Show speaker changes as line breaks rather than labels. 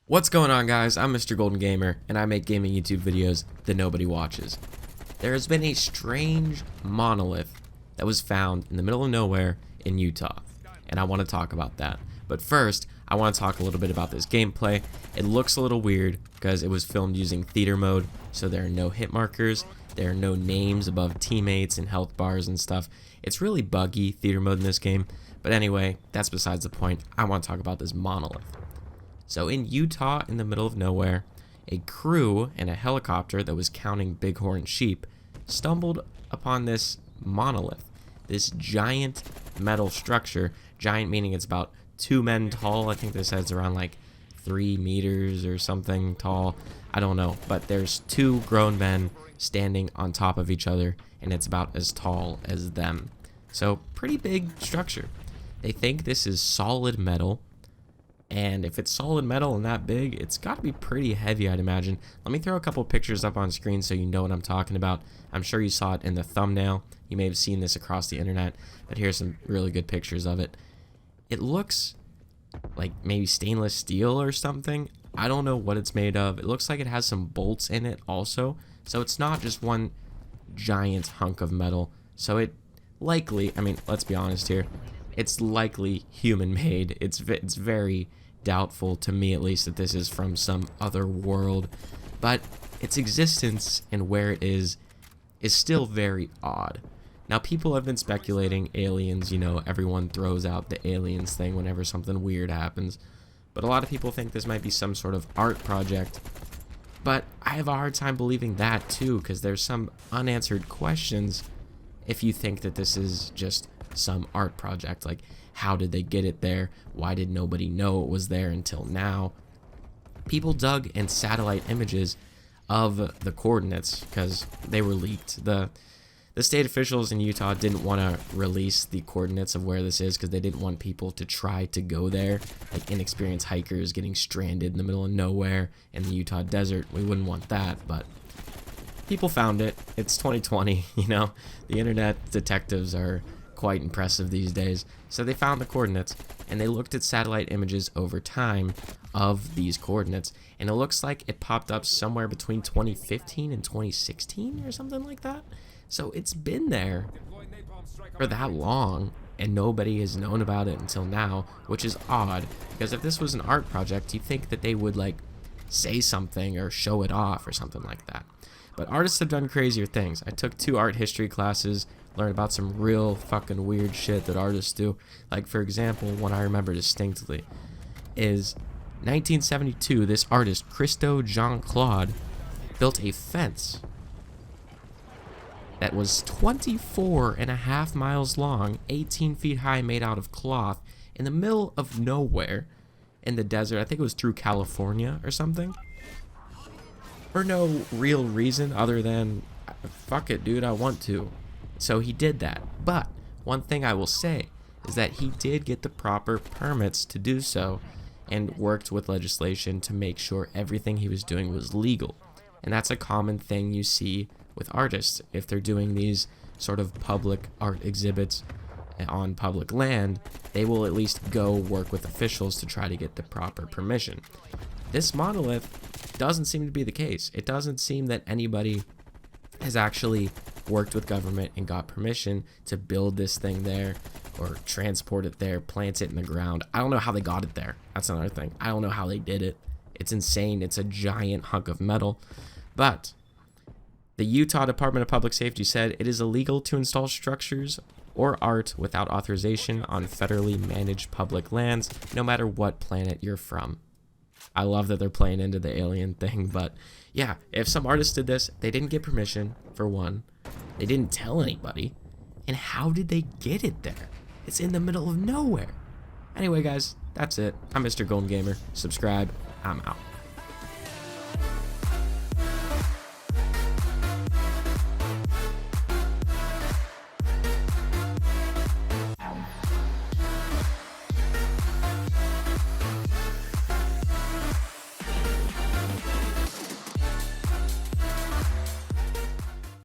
What's going on, guys? I'm Mr. Golden Gamer, and I make gaming YouTube videos that nobody watches. There has been a strange monolith that was found in the middle of nowhere in Utah, and I want to talk about that. But first, I want to talk a little bit about this gameplay. It looks a little weird because it was filmed using theater mode, so there are no hit markers, there are no names above teammates and health bars and stuff. It's really buggy theater mode in this game, but anyway, that's besides the point. I want to talk about this monolith. So in Utah, in the middle of nowhere, a crew in a helicopter that was counting bighorn sheep stumbled upon this monolith, this giant metal structure. Giant meaning it's about 2 men tall. I think this says around like 3 meters or something tall. I don't know, but there's 2 grown men standing on top of each other, and it's about as tall as them. So pretty big structure. They think this is solid metal. And if it's solid metal and that big, it's got to be pretty heavy, I'd imagine. Let me throw a couple pictures up on screen so you know what I'm talking about. I'm sure you saw it in the thumbnail. You may have seen this across the internet, but here's some really good pictures of it. It looks like maybe stainless steel or something. I don't know what it's made of. It looks like it has some bolts in it also. So it's not just one giant hunk of metal. So it likely, I mean, let's be honest here. It's likely human-made. It's very doubtful, to me at least, that this is from some other world. But its existence and where it is still very odd. Now, people have been speculating aliens. You know, everyone throws out the aliens thing whenever something weird happens. But a lot of people think this might be some sort of art project. But I have a hard time believing that, too, because there's some unanswered questions if you think that this is just some art project. Like, how did they get it there? Why did nobody know it was there until now? People dug in satellite images of the coordinates because they were leaked. The state officials in Utah didn't want to release the coordinates of where this is because they didn't want people to try to go there, like inexperienced hikers getting stranded in the middle of nowhere in the Utah desert. We wouldn't want that, but people found it. It's 2020, you know. The internet detectives are quite impressive these days. So they found the coordinates, and they looked at satellite images over time of these coordinates, and it looks like it popped up somewhere between 2015 and 2016 or something like that. So it's been there for that long, and nobody has known about it until now, which is odd, because if this was an art project, you'd think that they would like say something or show it off or something like that. But artists have done crazier things. I took 2 art history classes, learned about some real fucking weird shit that artists do. Like, for example, one I remember distinctly is 1972, this artist, Christo Jean-Claude, built a fence that was 24.5 miles long, 18 feet high, made out of cloth, in the middle of nowhere in the desert. I think it was through California or something. For no real reason other than, fuck it, dude, I want to. So he did that. But one thing I will say is that he did get the proper permits to do so and worked with legislation to make sure everything he was doing was legal. And that's a common thing you see with artists. If they're doing these sort of public art exhibits on public land, they will at least go work with officials to try to get the proper permission. This monolith doesn't seem to be the case. It doesn't seem that anybody has actually worked with government and got permission to build this thing there or transport it there, plant it in the ground. I don't know how they got it there. That's another thing. I don't know how they did it. It's insane. It's a giant hunk of metal. But the Utah Department of Public Safety said it is illegal to install structures or art without authorization on federally managed public lands, no matter what planet you're from. I love that they're playing into the alien thing, but yeah, if some artist did this, they didn't get permission, for one. They didn't tell anybody. And how did they get it there? It's in the middle of nowhere. Anyway, guys, that's it. I'm Mr. Golden Gamer. Subscribe. I'm out.